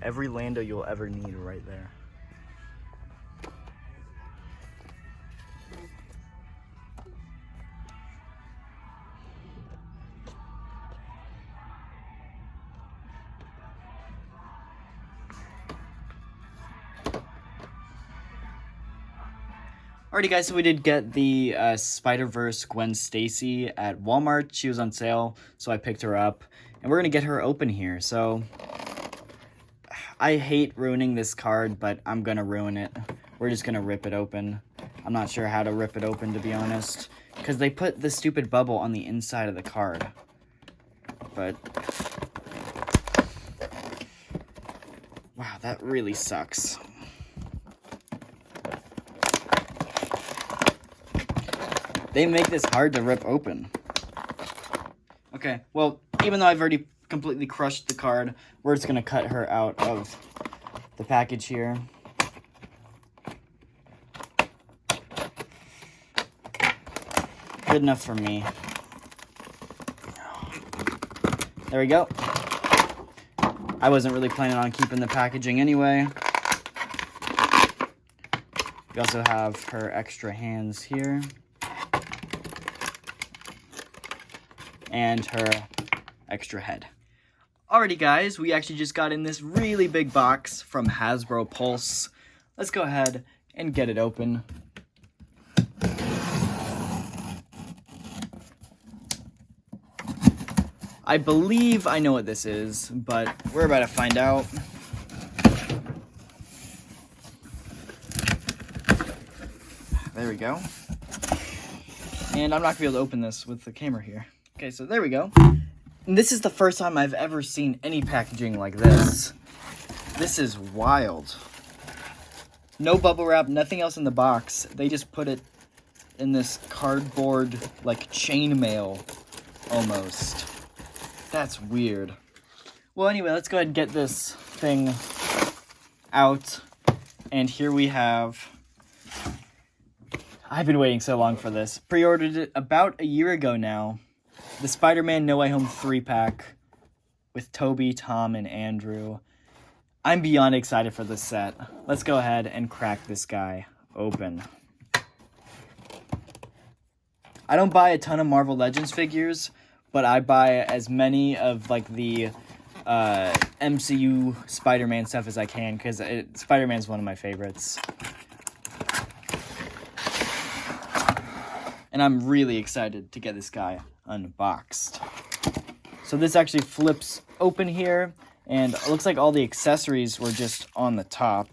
every Lando you'll ever need right there. Alrighty guys, so we did get the Spider-Verse Gwen Stacy at Walmart. She was on sale, so I picked her up. And we're going to get her open here. So, I hate ruining this card, but I'm going to ruin it. We're just going to rip it open. I'm not sure how to rip it open, to be honest. Because they put the stupid bubble on the inside of the card. But, wow, that really sucks. They make this hard to rip open. Okay, well, even though I've already completely crushed the card, we're just going to cut her out of the package here. Good enough for me. There we go. I wasn't really planning on keeping the packaging anyway. We also have her extra hands here. And her extra head. Alrighty guys, we actually just got in this really big box from Hasbro Pulse. Let's go ahead and get it open. I believe I know what this is, but we're about to find out. There we go. And I'm not going to be able to open this with the camera here. Okay, so there we go. And this is the first time I've ever seen any packaging like this. This is wild. No bubble wrap, nothing else in the box. They just put it in this cardboard, like, chainmail, almost. That's weird. Well, anyway, let's go ahead and get this thing out. And here we have... I've been waiting so long for this. Pre-ordered it about a year ago now. The Spider-Man No Way Home 3-pack with Tobey, Tom, and Andrew. I'm beyond excited for this set. Let's go ahead and crack this guy open. I don't buy a ton of Marvel Legends figures, but I buy as many of like the MCU Spider-Man stuff as I can, because Spider-Man's one of my favorites. And I'm really excited to get this guy unboxed. So this actually flips open here, and it looks like all the accessories were just on the top.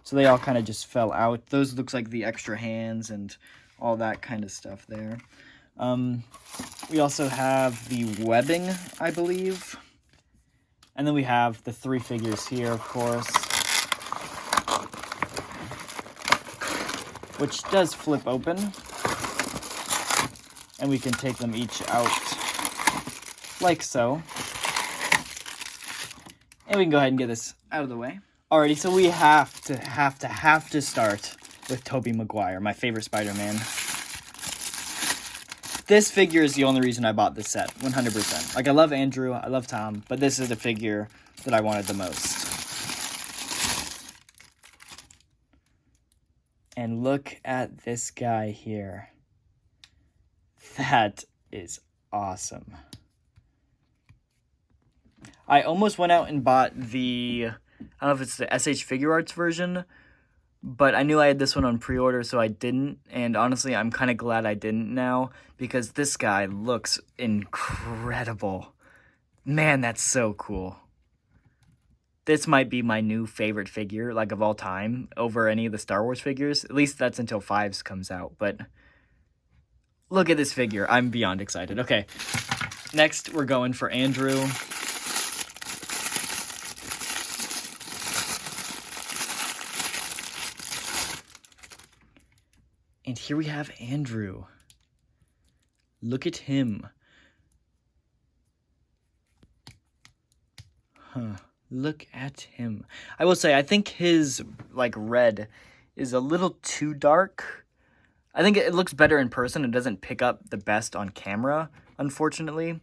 So they all kind of just fell out. Those looks like the extra hands and all that kind of stuff there. We also have the webbing, I believe. And then we have the 3 figures here, of course. Which does flip open. And we can take them each out like so. And we can go ahead and get this out of the way. Alrighty, so we have to start with Tobey Maguire, my favorite Spider-Man. This figure is the only reason I bought this set, 100%. Like, I love Andrew, I love Tom, but this is the figure that I wanted the most. And look at this guy here. That is awesome. I almost went out and bought the, I don't know if it's the SH Figure Arts version, but I knew I had this one on pre-order, so I didn't. And honestly, I'm kind of glad I didn't now, because this guy looks incredible. Man, that's so cool. This might be my new favorite figure, like, of all time, over any of the Star Wars figures. At least that's until 5s comes out, but... Look at this figure. I'm beyond excited. Okay, next we're going for Andrew. And here we have Andrew. Look at him. Huh. Look at him. I will say, I think his, like, red is a little too dark. I think it looks better in person. It doesn't pick up the best on camera, unfortunately.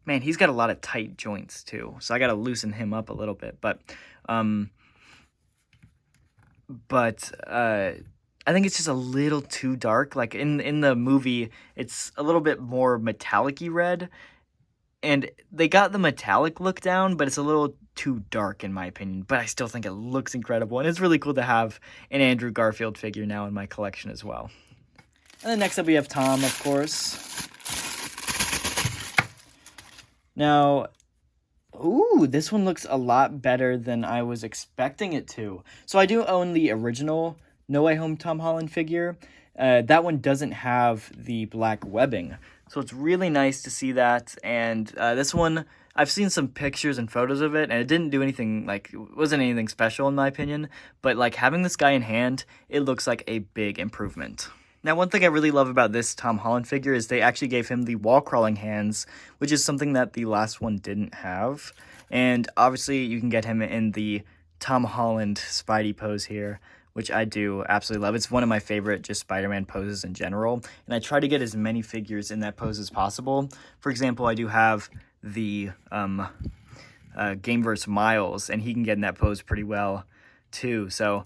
Man, he's got a lot of tight joints, too. So I got to loosen him up a little bit. But But I think it's just a little too dark. Like in the movie, it's a little bit more metallic-y red, and they got the metallic look down, but it's a little too dark in my opinion. But I still think it looks incredible, and it's really cool to have an Andrew Garfield figure now in my collection as well. And then next up we have Tom, of course. Now, ooh, this one looks a lot better than I was expecting it to. So I do own the original No Way Home Tom Holland figure. That one doesn't have the black webbing. So it's really nice to see that. And this one, I've seen some pictures and photos of it, and it didn't do anything, like, it wasn't anything special in my opinion. But, like, having this guy in hand, it looks like a big improvement. Now, one thing I really love about this Tom Holland figure is they actually gave him the wall-crawling hands, which is something that the last one didn't have. And obviously, you can get him in the Tom Holland Spidey pose here, which I do absolutely love. It's one of my favorite just Spider-Man poses in general, and I try to get as many figures in that pose as possible. For example, I do have the Game vs. Miles, and he can get in that pose pretty well, too. So,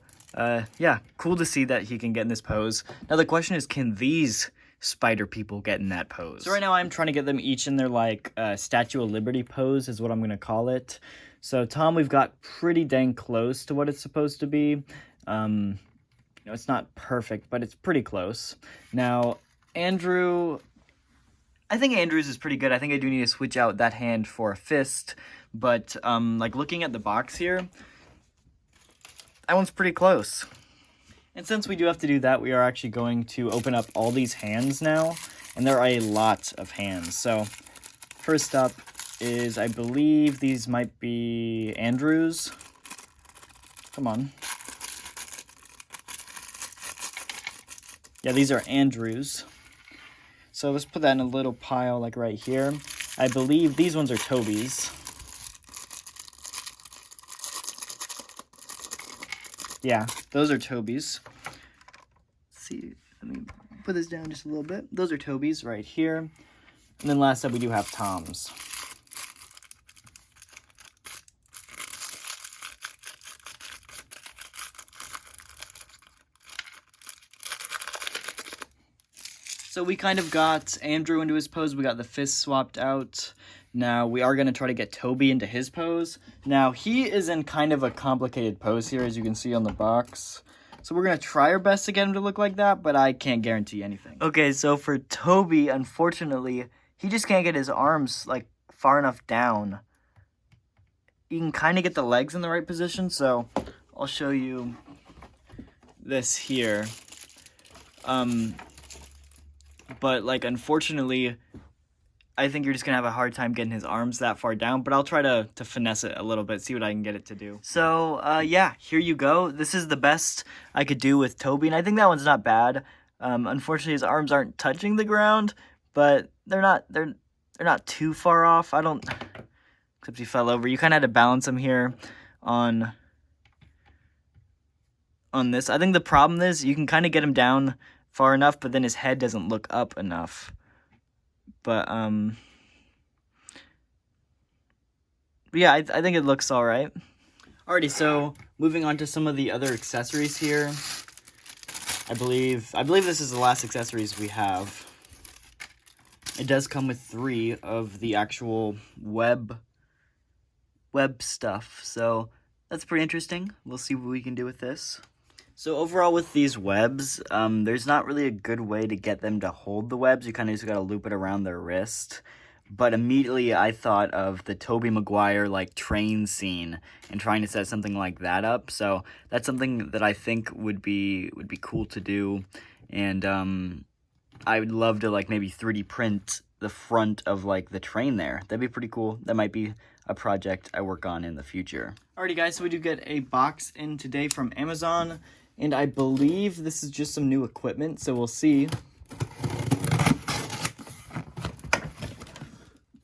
yeah, cool to see that he can get in this pose. Now, the question is, can these spider people get in that pose? So right now, I'm trying to get them each in their, like, Statue of Liberty pose is what I'm going to call it. So, Tom, we've got pretty dang close to what it's supposed to be. You know, it's not perfect, but it's pretty close. Now, Andrew, I think Andrew's is pretty good. I think I do need to switch out that hand for a fist, but, like, looking at the box here, that one's pretty close. And since we do have to do that, we are actually going to open up all these hands now, and there are a lot of hands. So, first up is, I believe these might be Andrew's. Come on. Yeah, these are Andrew's. So let's put that in a little pile, like right here. I believe these ones are Toby's. Yeah, those are Toby's. Let's see, let me put this down just a little bit. Those are Toby's right here. And then last up, we do have Tom's. So we kind of got Andrew into his pose. We got the fist swapped out. Now we are going to try to get Toby into his pose. Now he is in kind of a complicated pose here, as you can see on the box. So we're going to try our best to get him to look like that, but I can't guarantee anything. Okay, so for Toby, unfortunately, he just can't get his arms like far enough down. You can kind of get the legs in the right position, so I'll show you this here. But, like, unfortunately, I think you're just going to have a hard time getting his arms that far down. But I'll try to finesse it a little bit, see what I can get it to do. So, yeah, here you go. This is the best I could do with Toby. And I think that one's not bad. Unfortunately, his arms aren't touching the ground. But they're not too far off. Except he fell over. You kind of had to balance him here on this. I think the problem is you can kind of get him down far enough, but then his head doesn't look up enough. But yeah, I think it looks all right. Alrighty, so moving on to some of the other accessories here. I believe this is the last accessories we have. It does come with 3 of the actual web stuff, so that's pretty interesting. We'll see what we can do with this. So overall with these webs, there's not really a good way to get them to hold the webs. You kind of just got to loop it around their wrist. But immediately I thought of the Tobey Maguire like train scene and trying to set something like that up. So that's something that I think would be cool to do. And I would love to like maybe 3D print the front of like the train there. That'd be pretty cool. That might be a project I work on in the future. Alrighty guys, so we do get a box in today from Amazon. And I believe this is just some new equipment, so we'll see.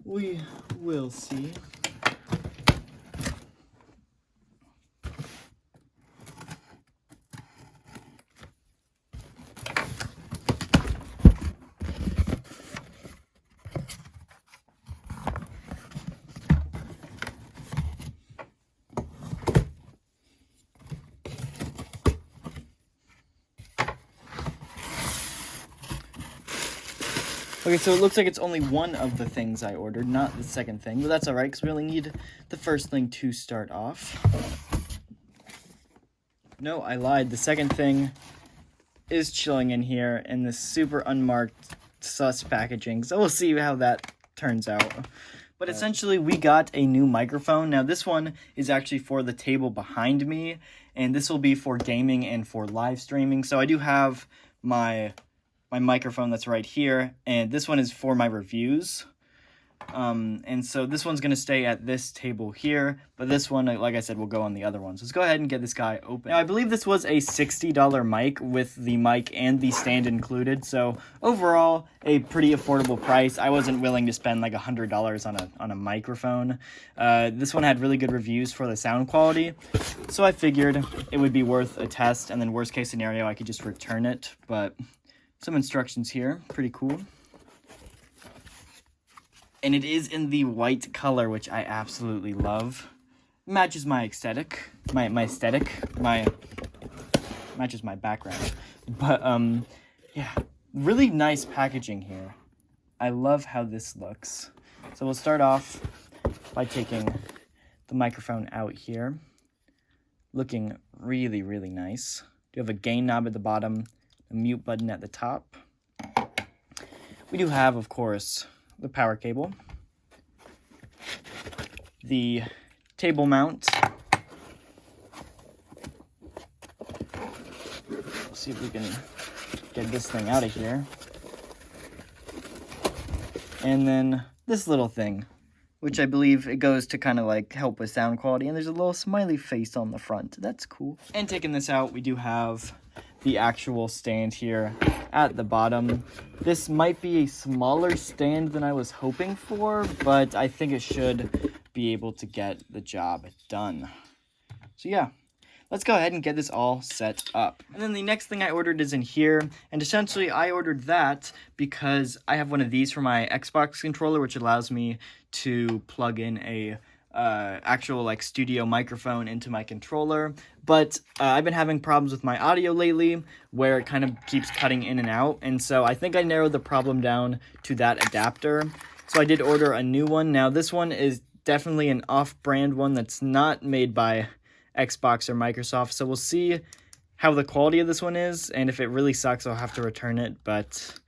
We will see. Okay, so it looks like it's only one of the things I ordered, not the second thing. But that's alright, because we only need the first thing to start off. No, I lied. The second thing is chilling in here in this super unmarked sus packaging. So we'll see how that turns out. But essentially, we got a new microphone. Now, this one is actually for the table behind me, and this will be for gaming and for live streaming. So I do have my microphone that's right here, and this one is for my reviews. And so this one's going to stay at this table here, but this one, like I said, will go on the other one. So let's go ahead and get this guy open. Now, I believe this was a $60 mic with the mic and the stand included, so overall, a pretty affordable price. I wasn't willing to spend like $100 on a microphone. This one had really good reviews for the sound quality, so I figured it would be worth a test, and then worst case scenario, I could just return it, but some instructions here, pretty cool. And it is in the white color, which I absolutely love. Matches my aesthetic. Matches my background. But, yeah. Really nice packaging here. I love how this looks. So we'll start off by taking the microphone out here. Looking really, really nice. You have a gain knob at the bottom, a mute button at the top. We do have, of course, the power cable, the table mount. Let's see if we can get this thing out of here. And then this little thing, which I believe it goes to kind of like help with sound quality, and there's a little smiley face on the front. That's cool. And taking this out, we do have the actual stand here at the bottom. This might be a smaller stand than I was hoping for, but I think it should be able to get the job done. So yeah, let's go ahead and get this all set up. And then the next thing I ordered is in here, and essentially I ordered that because I have one of these for my Xbox controller, which allows me to plug in a actual like studio microphone into my controller, but I've been having problems with my audio lately where it kind of keeps cutting in and out, and so I think I narrowed the problem down to that adapter. So I did order a new one. Now this one is definitely an off-brand one that's not made by Xbox or Microsoft, so we'll see how the quality of this one is, and if it really sucks I'll have to return it, but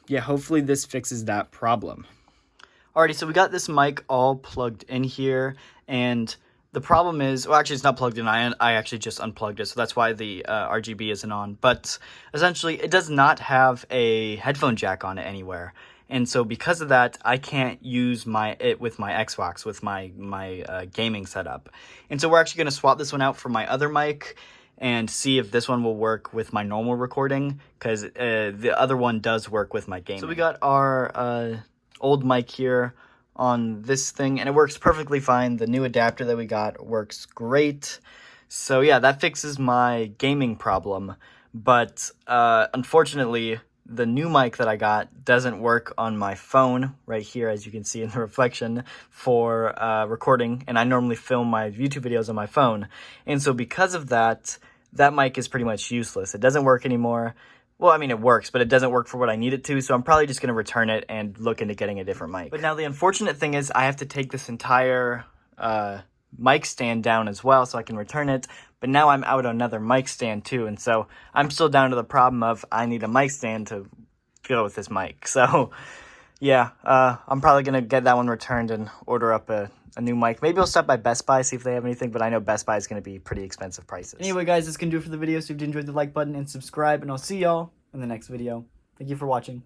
yeah, hopefully this fixes that problem. Alrighty, so we got this mic all plugged in here, and the problem is, well, actually it's not plugged in, I actually just unplugged it, so that's why the RGB isn't on, but essentially it does not have a headphone jack on it anywhere, and so because of that, I can't use it with my Xbox, with my gaming setup, and so we're actually going to swap this one out for my other mic, and see if this one will work with my normal recording, because the other one does work with my gaming. So we got our old mic here on this thing, and it works perfectly fine. The new adapter that we got works great. So yeah, that fixes my gaming problem, but unfortunately the new mic that I got doesn't work on my phone right here, as you can see in the reflection, for recording, and I normally film my YouTube videos on my phone, and so because of that, that mic is pretty much useless. It doesn't work anymore. Well, I mean, it works, but it doesn't work for what I need it to, so I'm probably just going to return it and look into getting a different mic. But now the unfortunate thing is I have to take this entire mic stand down as well so I can return it, but now I'm out another mic stand too, and so I'm still down to the problem of I need a mic stand to go with this mic. So yeah, I'm probably going to get that one returned and order up a new mic. Maybe I'll stop by Best Buy, see if they have anything, but I know Best Buy is going to be pretty expensive prices. Anyway, guys, this can do it for the video, so if you enjoyed the like button and subscribe, and I'll see y'all in the next video. Thank you for watching.